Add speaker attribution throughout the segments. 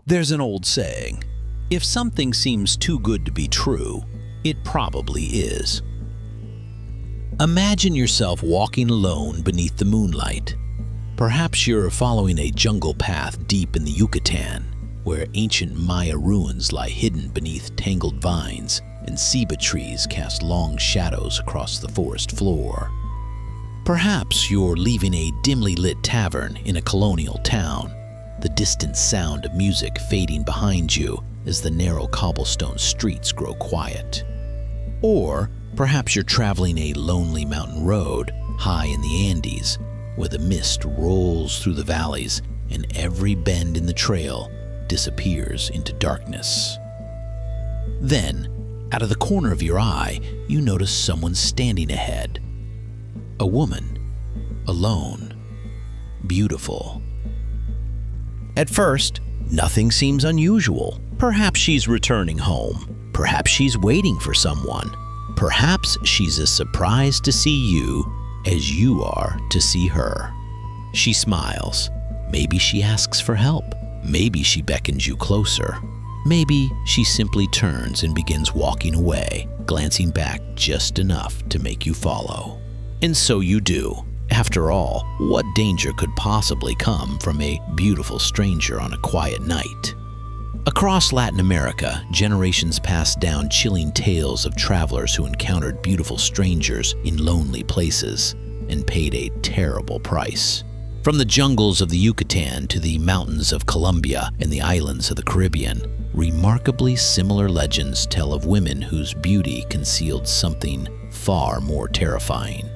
Speaker 1: There's an old saying, if something seems too good to be true, it probably is. Imagine yourself walking alone beneath the moonlight. Perhaps you're following a jungle path deep in the Yucatan, where ancient Maya ruins lie hidden beneath tangled vines and ceiba trees cast long shadows across the forest floor. Perhaps you're leaving a dimly lit tavern in a colonial town, the distant sound of music fading behind you as the narrow cobblestone streets grow quiet. Or perhaps you're traveling a lonely mountain road high in the Andes, where the mist rolls through the valleys and every bend in the trail disappears into darkness. Then, out of the corner of your eye, you notice someone standing ahead. A woman, alone, beautiful. At first, nothing seems unusual. Perhaps she's returning home. Perhaps she's waiting for someone. Perhaps she's as surprised to see you as you are to see her. She smiles. Maybe she asks for help. Maybe she beckons you closer. Maybe she simply turns and begins walking away, glancing back just enough to make you follow. And so you do. After all, what danger could possibly come from a beautiful stranger on a quiet night? Across Latin America, generations passed down chilling tales of travelers who encountered beautiful strangers in lonely places and paid a terrible price. From the jungles of the Yucatan to the mountains of Colombia and the islands of the Caribbean, remarkably similar legends tell of women whose beauty concealed something far more terrifying.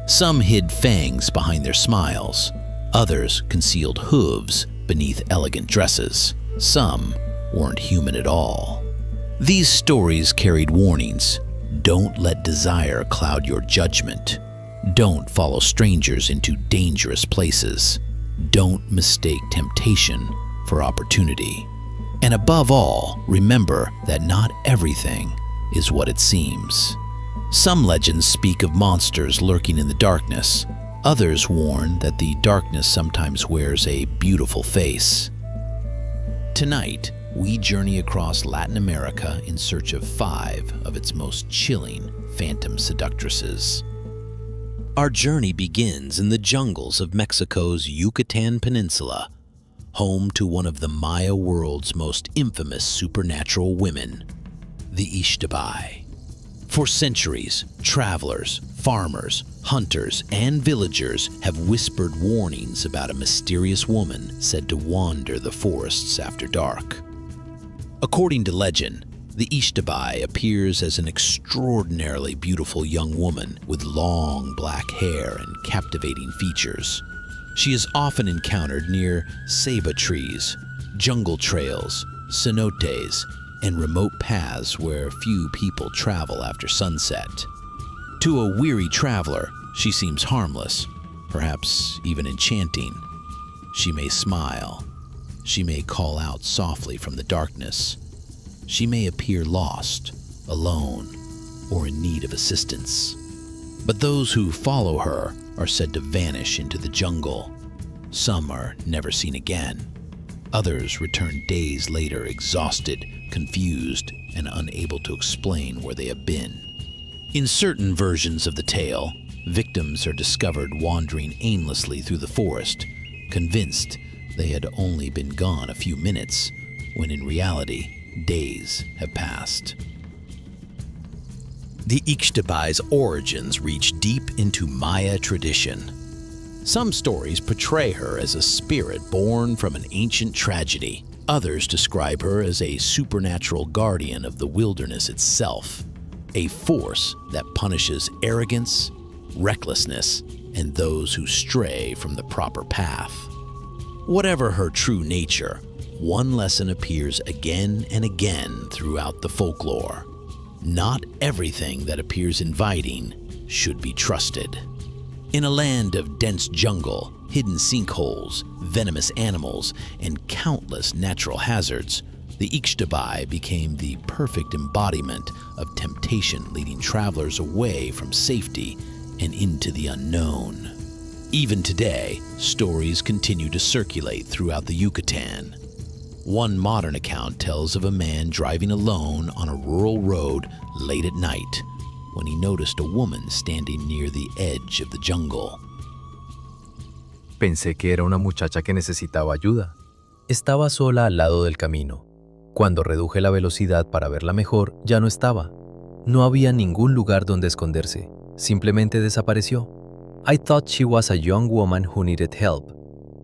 Speaker 1: Some hid fangs behind their smiles. Others concealed hooves beneath elegant dresses. Some weren't human at all. These stories carried warnings. Don't let desire cloud your judgment. Don't follow strangers into dangerous places. Don't mistake temptation for opportunity. And above all, remember that not everything is what it seems. Some legends speak of monsters lurking in the darkness. Others warn that the darkness sometimes wears a beautiful face. Tonight, we journey across Latin America in search of 5 of its most chilling phantom seductresses. Our journey begins in the jungles of Mexico's Yucatan Peninsula, home to one of the Maya world's most infamous supernatural women, the Xtabay. For centuries, travelers, farmers, hunters, and villagers have whispered warnings about a mysterious woman said to wander the forests after dark. According to legend, the Xtabay appears as an extraordinarily beautiful young woman with long black hair and captivating features. She is often encountered near ceiba trees, jungle trails, cenotes, and remote paths where few people travel after sunset. To a weary traveler, she seems harmless, perhaps even enchanting. She may smile. She may call out softly from the darkness. She may appear lost, alone, or in need of assistance. But those who follow her are said to vanish into the jungle. Some are never seen again. Others return days later exhausted, confused, and unable to explain where they have been. In certain versions of the tale, victims are discovered wandering aimlessly through the forest, convinced they had only been gone a few minutes, when in reality, days have passed. The Xtabay's origins reach deep into Maya tradition. Some stories portray her as a spirit born from an ancient tragedy. Others describe her as a supernatural guardian of the wilderness itself, a force that punishes arrogance, recklessness, and those who stray from the proper path. Whatever her true nature, one lesson appears again and again throughout the folklore. Not everything that appears inviting should be trusted. In a land of dense jungle, hidden sinkholes, venomous animals, and countless natural hazards, the Xtabay became the perfect embodiment of temptation, leading travelers away from safety and into the unknown. Even today, stories continue to circulate throughout the Yucatan. One modern account tells of a man driving alone on a rural road late at night when he noticed a woman standing near the edge of the jungle.
Speaker 2: Pensé que era una muchacha que necesitaba ayuda. Estaba sola al lado del camino. Cuando reduje la velocidad para verla mejor, ya no estaba. No había ningún lugar donde esconderse. Simplemente desapareció. I thought she was a young woman who needed help.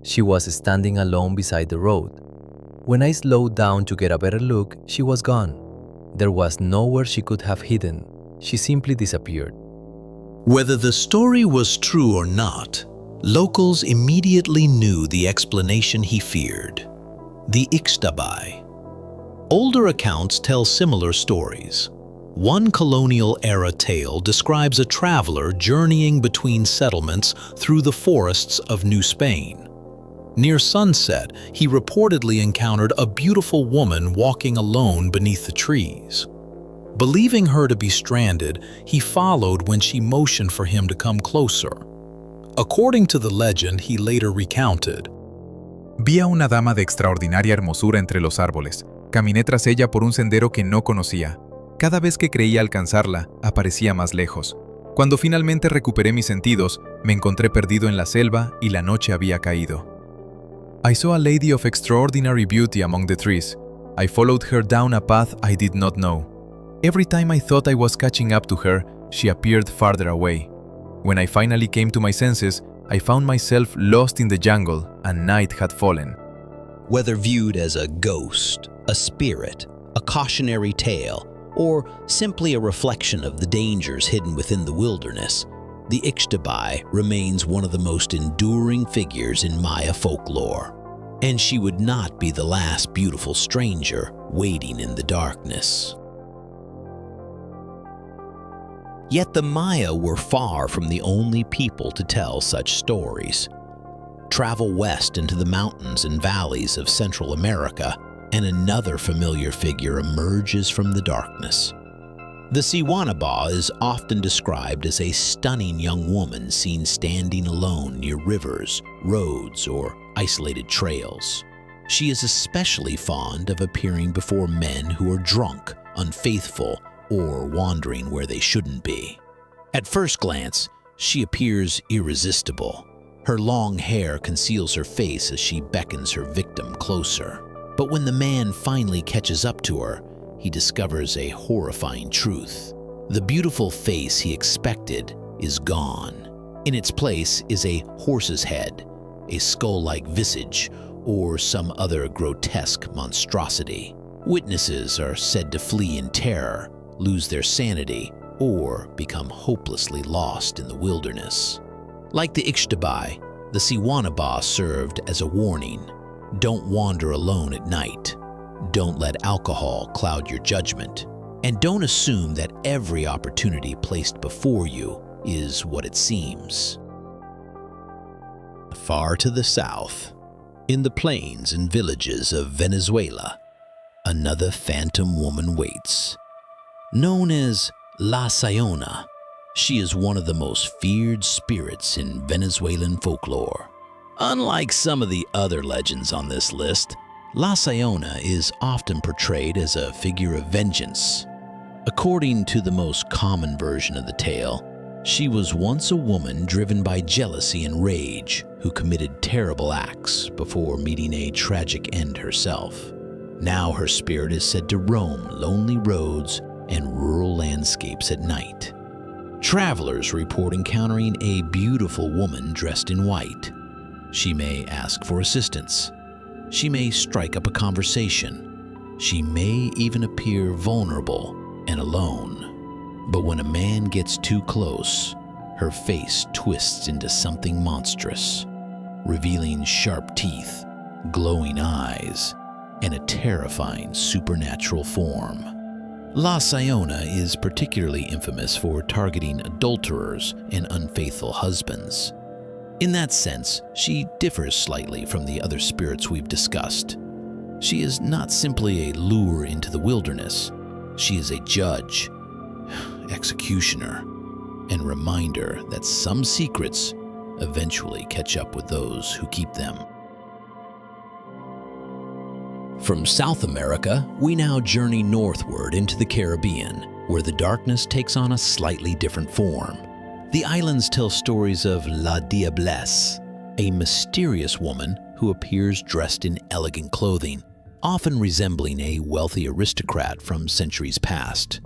Speaker 2: She was standing alone beside the road. When I slowed down to get a better look, she was gone. There was nowhere she could have hidden. She simply disappeared.
Speaker 1: Whether the story was true or not, locals immediately knew the explanation he feared: the Xtabay. Older accounts tell similar stories. One colonial-era tale describes a traveler journeying between settlements through the forests of New Spain. Near sunset, he reportedly encountered a beautiful woman walking alone beneath the trees. Believing her to be stranded, he followed when she motioned for him to come closer. According to the legend he later recounted,
Speaker 3: Vi a una dama de extraordinaria hermosura entre los árboles. Caminé tras ella por un sendero que no conocía. Cada vez que creía alcanzarla, aparecía más lejos. Cuando finalmente recuperé mis sentidos, me encontré perdido en la selva y la noche había caído. I saw a lady of extraordinary beauty among the trees. I followed her down a path I did not know. Every time I thought I was catching up to her, she appeared farther away. When I finally came to my senses, I found myself lost in the jungle and night had fallen.
Speaker 1: Whether viewed as a ghost, a spirit, a cautionary tale, or simply a reflection of the dangers hidden within the wilderness, the Xtabay remains one of the most enduring figures in Maya folklore. And she would not be the last beautiful stranger waiting in the darkness. Yet the Maya were far from the only people to tell such stories. Travel west into the mountains and valleys of Central America, and another familiar figure emerges from the darkness. The Sihuanaba is often described as a stunning young woman seen standing alone near rivers, roads, or isolated trails. She is especially fond of appearing before men who are drunk, unfaithful, or wandering where they shouldn't be. At first glance, she appears irresistible. Her long hair conceals her face as she beckons her victim closer. But when the man finally catches up to her, he discovers a horrifying truth. The beautiful face he expected is gone. In its place is a horse's head, a skull-like visage, or some other grotesque monstrosity. Witnesses are said to flee in terror, lose their sanity, or become hopelessly lost in the wilderness. Like the Xtabay, the Sihuanaba served as a warning. Don't wander alone at night. Don't let alcohol cloud your judgment. And don't assume that every opportunity placed before you is what it seems. Far to the south, in the plains and villages of Venezuela, another phantom woman waits. Known as La Sayona, she is one of the most feared spirits in Venezuelan folklore. Unlike some of the other legends on this list, La Sayona is often portrayed as a figure of vengeance. According to the most common version of the tale, she was once a woman driven by jealousy and rage who committed terrible acts before meeting a tragic end herself. Now her spirit is said to roam lonely roads and rural landscapes at night. Travelers report encountering a beautiful woman dressed in white. She may ask for assistance. She may strike up a conversation. She may even appear vulnerable and alone. But when a man gets too close, her face twists into something monstrous, revealing sharp teeth, glowing eyes, and a terrifying supernatural form. La Sayona is particularly infamous for targeting adulterers and unfaithful husbands. In that sense, she differs slightly from the other spirits we've discussed. She is not simply a lure into the wilderness. She is a judge, executioner, and reminder that some secrets eventually catch up with those who keep them. From South America, we now journey northward into the Caribbean, where the darkness takes on a slightly different form. The islands tell stories of La Diablesse, a mysterious woman who appears dressed in elegant clothing, often resembling a wealthy aristocrat from centuries past.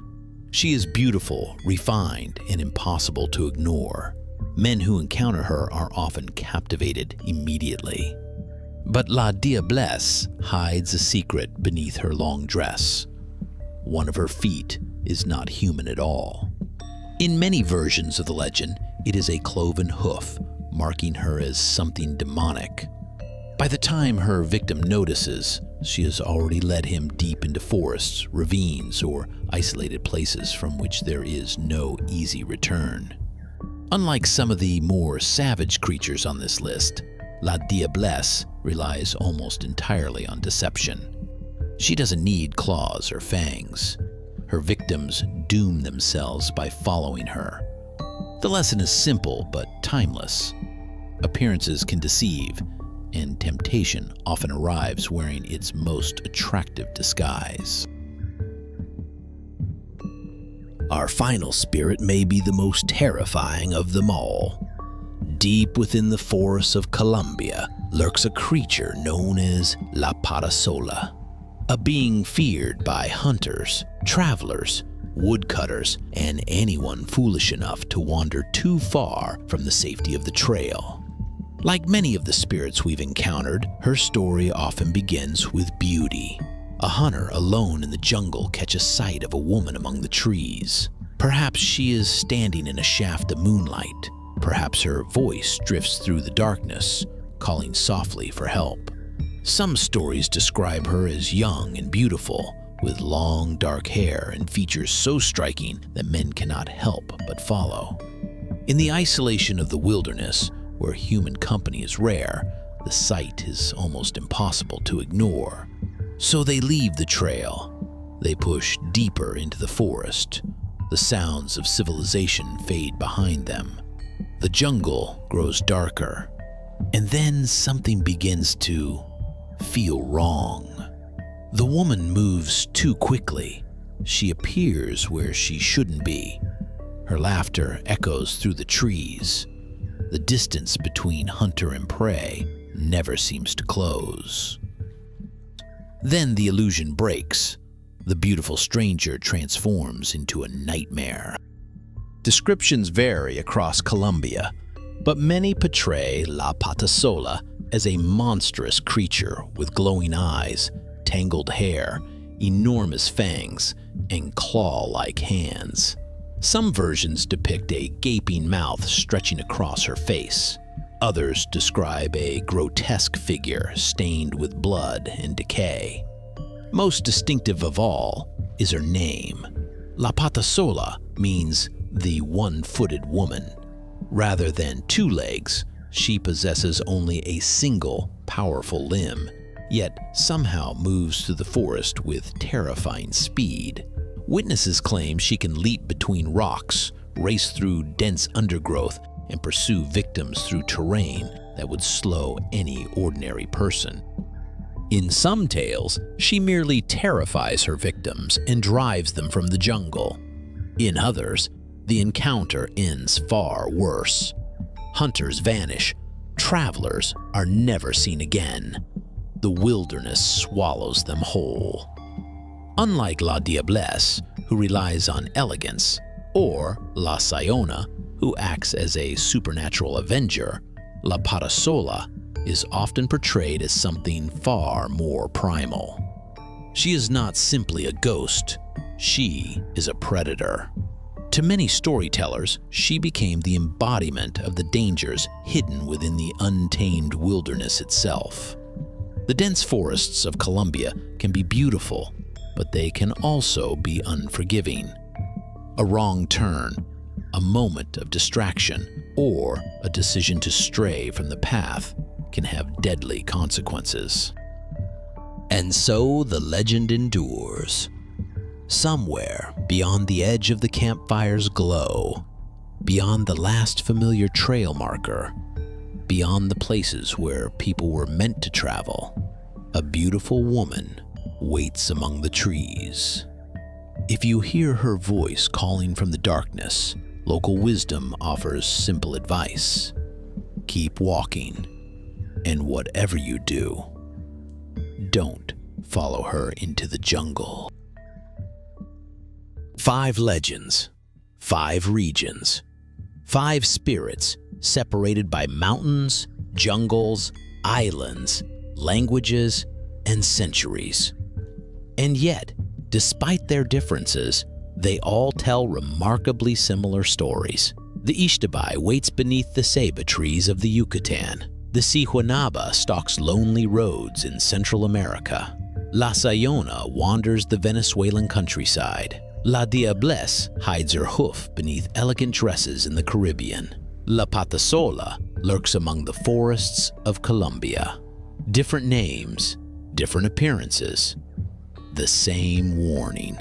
Speaker 1: She is beautiful, refined, and impossible to ignore. Men who encounter her are often captivated immediately. But La Diablesse hides a secret beneath her long dress. One of her feet is not human at all. In many versions of the legend, it is a cloven hoof, marking her as something demonic. By the time her victim notices, she has already led him deep into forests, ravines, or isolated places from which there is no easy return. Unlike some of the more savage creatures on this list, La Diablesse relies almost entirely on deception. She doesn't need claws or fangs. Her victims doom themselves by following her. The lesson is simple but timeless. Appearances can deceive, and temptation often arrives wearing its most attractive disguise. Our final spirit may be the most terrifying of them all. Deep within the forests of Colombia lurks a creature known as La Patasola, a being feared by hunters, travelers, woodcutters, and anyone foolish enough to wander too far from the safety of the trail. Like many of the spirits we've encountered, her story often begins with beauty. A hunter alone in the jungle catches sight of a woman among the trees. Perhaps she is standing in a shaft of moonlight. Perhaps her voice drifts through the darkness, calling softly for help. Some stories describe her as young and beautiful, with long dark hair and features so striking that men cannot help but follow. In the isolation of the wilderness, where human company is rare, the sight is almost impossible to ignore. So they leave the trail. They push deeper into the forest. The sounds of civilization fade behind them. The jungle grows darker. And then something begins to feel wrong. The woman moves too quickly. She appears where she shouldn't be. Her laughter echoes through the trees. The distance between hunter and prey never seems to close. Then the illusion breaks. The beautiful stranger transforms into a nightmare. Descriptions vary across Colombia, but many portray La Patasola as a monstrous creature with glowing eyes, tangled hair, enormous fangs, and claw-like hands. Some versions depict a gaping mouth stretching across her face. Others describe a grotesque figure stained with blood and decay. Most distinctive of all is her name. La Patasola means the one-footed woman. Rather than two legs, she possesses only a single powerful limb, yet somehow moves through the forest with terrifying speed. Witnesses claim she can leap between rocks, race through dense undergrowth, and pursue victims through terrain that would slow any ordinary person. In some tales, she merely terrifies her victims and drives them from the jungle. In others, the encounter ends far worse. Hunters vanish. Travelers are never seen again. The wilderness swallows them whole. Unlike La Diablesse, who relies on elegance, or La Sayona, who acts as a supernatural avenger, La Patasola is often portrayed as something far more primal. She is not simply a ghost, she is a predator. To many storytellers, she became the embodiment of the dangers hidden within the untamed wilderness itself. The dense forests of Colombia can be beautiful, but they can also be unforgiving. A wrong turn, a moment of distraction, or a decision to stray from the path can have deadly consequences. And so the legend endures. Somewhere beyond the edge of the campfire's glow, beyond the last familiar trail marker, beyond the places where people were meant to travel, a beautiful woman waits among the trees. If you hear her voice calling from the darkness, local wisdom offers simple advice. Keep walking, and whatever you do, don't follow her into the jungle. 5 legends, 5 regions, 5 spirits separated by mountains, jungles, islands, languages, and centuries. And yet, despite their differences, they all tell remarkably similar stories. The Xtabay waits beneath the ceiba trees of the Yucatan. The Sihuanaba stalks lonely roads in Central America. La Sayona wanders the Venezuelan countryside. La Diablesse hides her hoof beneath elegant dresses in the Caribbean. La Patasola lurks among the forests of Colombia. Different names, different appearances, the same warning.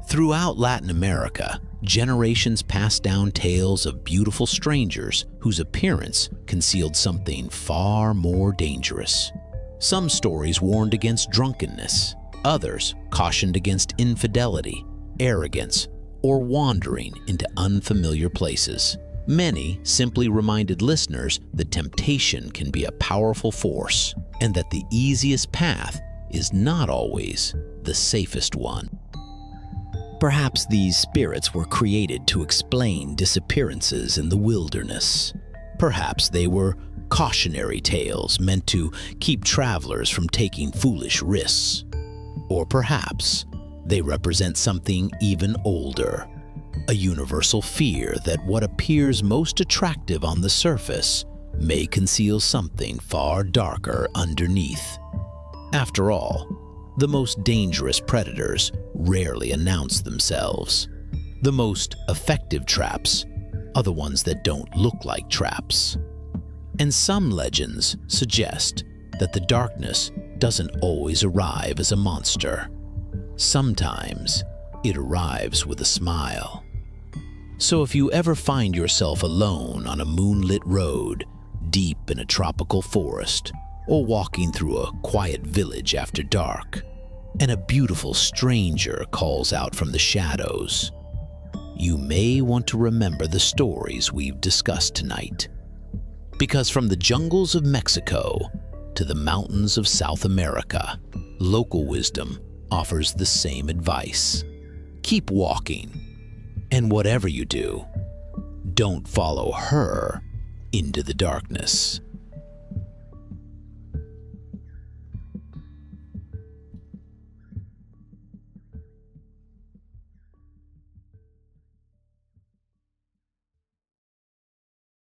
Speaker 1: Throughout Latin America, generations passed down tales of beautiful strangers whose appearance concealed something far more dangerous. Some stories warned against drunkenness, others cautioned against infidelity, arrogance, or wandering into unfamiliar places. Many simply reminded listeners that temptation can be a powerful force and that the easiest path is not always the safest one. Perhaps these spirits were created to explain disappearances in the wilderness. Perhaps they were cautionary tales meant to keep travelers from taking foolish risks. Or perhaps they represent something even older, a universal fear that what appears most attractive on the surface may conceal something far darker underneath. After all, the most dangerous predators rarely announce themselves. The most effective traps are the ones that don't look like traps. And some legends suggest that the darkness doesn't always arrive as a monster. Sometimes it arrives with a smile. So if you ever find yourself alone on a moonlit road, deep in a tropical forest, or walking through a quiet village after dark, and a beautiful stranger calls out from the shadows, you may want to remember the stories we've discussed tonight. Because from the jungles of Mexico to the mountains of South America, local wisdom offers the same advice. Keep walking, and whatever you do, don't follow her into the darkness.